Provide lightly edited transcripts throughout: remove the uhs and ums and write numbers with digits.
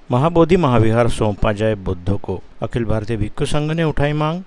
महाबोधि महाविहार सौंपा जाए बुद्धों को। अखिल भारतीय भिक्षु संघ ने उठाई मांग।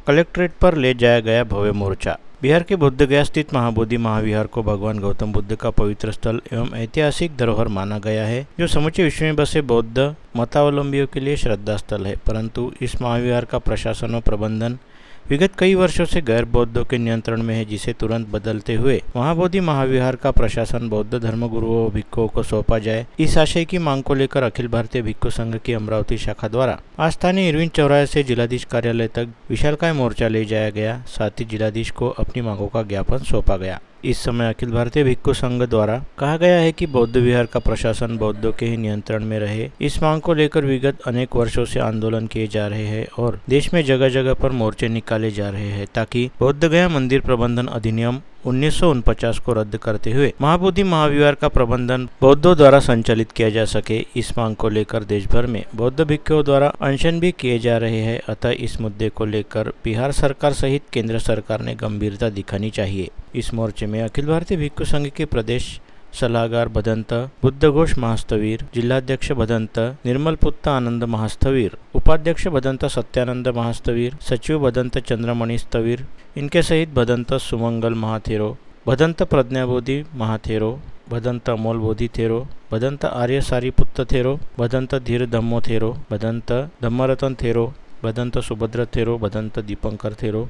कलेक्ट्रेट पर ले जाया गया भव्य मोर्चा। बिहार के बोधगया स्थित महाबोधि महाविहार को भगवान गौतम बुद्ध का पवित्र स्थल एवं ऐतिहासिक धरोहर माना गया है, जो समूचे विश्व में बसे बौद्ध मतावलंबियों के लिए श्रद्धा स्थल है। परंतु इस महाविहार का प्रशासन और प्रबंधन विगत कई वर्षों से गैर बौद्धों के नियंत्रण में है, जिसे तुरंत बदलते हुए महाबोधि महाविहार का प्रशासन बौद्ध धर्मगुरुओं व भिक्षुओं को सौंपा जाए। इस आशय की मांग को लेकर अखिल भारतीय भिक्षु संघ की अमरावती शाखा द्वारा आज स्थानीय इरविन चौराहे से जिलाधीश कार्यालय तक विशालकाय मोर्चा ले जाया गया। साथ ही जिलाधीश को अपनी मांगों का ज्ञापन सौंपा गया। इस समय अखिल भारतीय भिक्षु संघ द्वारा कहा गया है कि बौद्ध विहार का प्रशासन बौद्धों के ही नियंत्रण में रहे। इस मांग को लेकर विगत अनेक वर्षों से आंदोलन किए जा रहे हैं और देश में जगह जगह पर मोर्चे निकाले जा रहे हैं, ताकि बोधगया मंदिर प्रबंधन अधिनियम 1949 को रद्द करते हुए महाबोधि महाविहार का प्रबंधन बौद्धों द्वारा संचालित किया जा सके। इस मांग को लेकर देश भर में बौद्ध भिक्षुओं द्वारा अनशन भी किए जा रहे हैं। अतः इस मुद्दे को लेकर बिहार सरकार सहित केंद्र सरकार ने गंभीरता दिखानी चाहिए। इस मोर्चे में अखिल भारतीय भिक्षु संघ के प्रदेश सलाहकार भदंत बुद्धघोष महास्थवीर, जिलाध्यक्ष भदंत निर्मल पुत्त आनंद महास्थवीर, उपाध्यक्ष भदंत सत्यानंद महास्थवीर, सचिव भदंत चंद्रमणि स्थवीर, इनके सहित भदंत सुमंगल महाथेरो, भदंत प्रज्ञाबोधि महाथेरो, भदंत अमोल बोधि थेरो, भदंत आर्य सारीपुत्त थेरो, भदंत धीर धम्मो थेरो, भदंत धम्मरतन थेरो, भदंत सुभद्र थेरो, भदंत दीपंकर थेरो,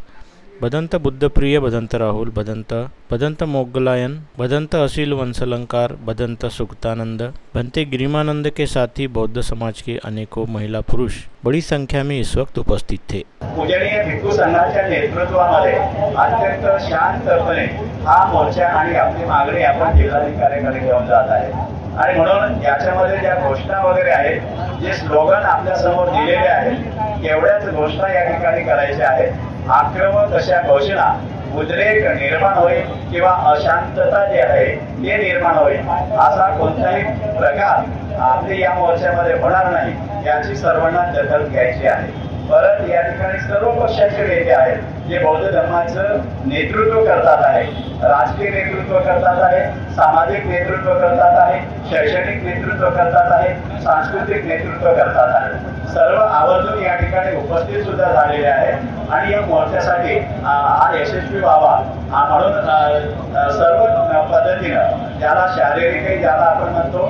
भदंत बुद्धप्रिय, भदंत राहुल, भदंत मोगलायन, भदंत असील वंशलंकार, भदंत सुक्तानंद, भंते गिरिमानंद के साथ ही बौद्ध समाज के अनेकों महिला पुरुष बड़ी संख्या में इस वक्त उपस्थित थे। पूजनीय भिक्षू संघाच्या नेतृत्वामध्ये अत्यंत शांतपणे हा मोर्चा आणि आपली मागणी आपण जिल्हाधिकाऱ्यांकडे घेऊन जात आहे आणि म्हणून याच्यामध्ये ज्या घोषणा वगैरे आहेत, जे स्लोगन आपल्या समोर दिलेले आहेत, एवढ्याच घोषणा या ठिकाणी करायच्या आहेत। आक्रमक अशा घोषणा उद्रेक निर्माण होईल किंवा अशांतता जी आहे ते निर्माण होईल असा कोणताही प्रकार आपली या मोर्चामध्ये होणार नाही, याची सर्वांना दखल घ्यायची आहे। परत या ठिकाणी सर्व पक्षाचे नेते आहेत, जे बौद्ध धर्माचं नेतृत्व करतात आहे, राजकीय नेतृत्व करतात आहे, सामाजिक नेतृत्व करतात आहे, शैक्षणिक नेतृत्व करतात आहे, सांस्कृतिक नेतृत्व करतात आहे। सर्व आवर्जून या ठिकाणी उपस्थित सुद्धा झालेले आहेत आणि या मोर्चासाठी हा यशस्वी व्हावा म्हणून सर्व पद्धतीनं ज्याला शारीरिक ज्याला आपण म्हणतो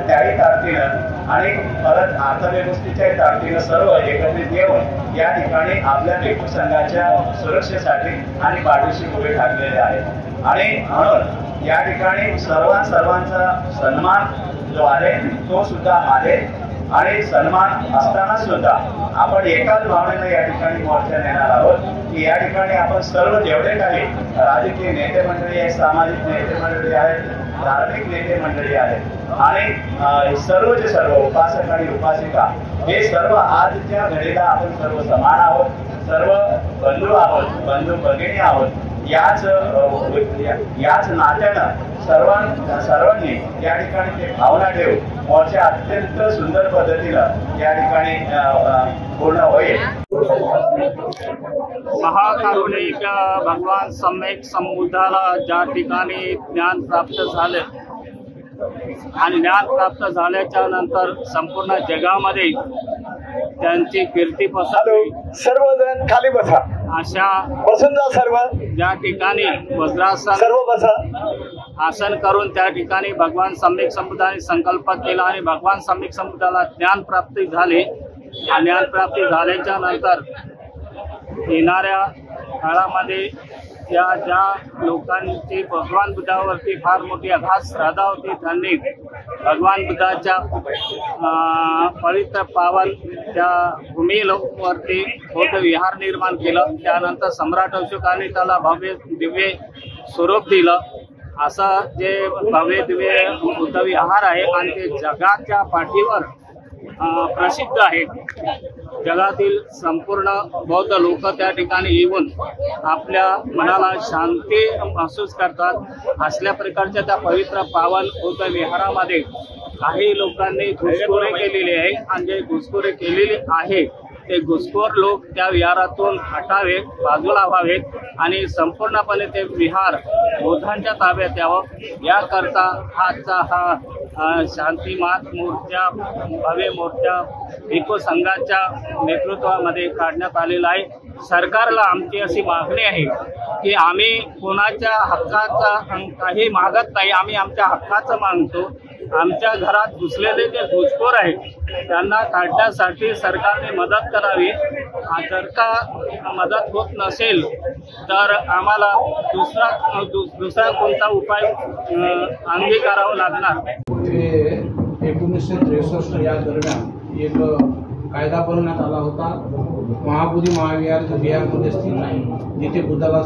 त्याही ताकदीनं आणि परत अर्थव्यवस्थेच्या ताकदीनं सर्व एकत्रित येऊन या ठिकाणी आपल्या भिक्षू संघाच्या सुरक्षेसाठी आणि पाठीशी उभे ठाकलेले आहेत। आणि म्हणून या ठिकाणी सर्वांचा सन्मान जो आहे तो सुद्धा आहे आणि सन्मान असताना सुद्धा आपण एकाच भावनेने या ठिकाणी मोर्चा नेणार आहोत की या ठिकाणी आपण सर्व जेवढे काही राजकीय नेते मंडळी आहेत, सामाजिक नेते मंडळी आहेत, धार्मिक नेते मंडळी आहेत आणि सर्व उपासक आणि उपासिका हे सर्व आजच्या घडीला आपण सर्व समान आहोत, सर्व बंधू भगिनी आहोत। याच नात्यानं सर्वांनी या ठिकाणी ते भावना ठेवून मोर्चा अत्यंत सुंदर पद्धतीनं या ठिकाणी पूर्ण होईल। महाकारुणिक भगवान सम्यक संबुद्धाला ज्या ठिकाणी ज्ञान प्राप्त झाले आणि ज्ञान प्राप्त झाल्याच्या नंतर संपूर्ण जगामध्ये त्यांची कीर्ती पसरली। सर्वजण खाली बसा, अशा बसून जा सर्व। ज्या ठिकाणी वज्रासन सर्व बसा आसन करून त्या ठिकाणी भगवान सम्यक संबुद्धाने संकल्प केला आणि भगवान सम्यक संबुद्धाला ज्ञान प्राप्ती झाली। ज्ञान प्राप्ती झाल्याच्या नंतर येणाऱ्या काळामध्ये ज्या लोकांची भगवान बुद्धावरती फार मोठी अगाध श्रद्धा होती, त्यांनी भगवान बुद्धाच्या पवित्र पावन त्या भूमीवरती बौद्ध विहार निर्माण केलं। त्यानंतर सम्राट अशोकाने त्याला भव्य दिव्य स्वरूप दिलं। असं जे भव्य दिव्य बुद्ध विहार आहे आणि ते जगाच्या पाठीवर प्रसिद्ध आहे। जगातील संपूर्ण बौद्ध लोक त्या ठिकाणी येऊन आपल्या मनाला शांती महसूस करतात। असल्या प्रकारच्या त्या पवित्र पावन बौद्ध विहारामध्ये काही लोकांनी घुसखोरी केलेली आहे आणि जे घुसखोरी केलेली आहे ते घुसखोर लोक त्या विहारातून हटावेत, बाजूला व्हावेत आणि संपूर्णपणे ते विहार बौद्धांच्या ताब्यात यावं, याकरता आजचा हा शांतिमात मूर्त्या, भव्य मूर्त्या भिक्खू संघाच्या नेतृत्वामध्ये काढण्यात आलेला आहे. सरकारला आमची अशी मागणी आहे की आम्ही कोणाच्या हक्काचा काही मागत नाही, आम्ही आमच्या हक्काचं मागतो. आमच्या घरात घुसलेले जे घुसखोर आहेत त्यांना काढण्यासाठी सरकारने मदत करावी. जर का मदत होत नसेल तर आम्हाला दुसरा कोणता उपाय अंगीकारावा लागणार. 1963 या दरम्यान एक कायदा बनवण्यात आला होता. महाबोधी महाविहार बिहारमध्ये स्थित आहे, जिथे बुद्धाला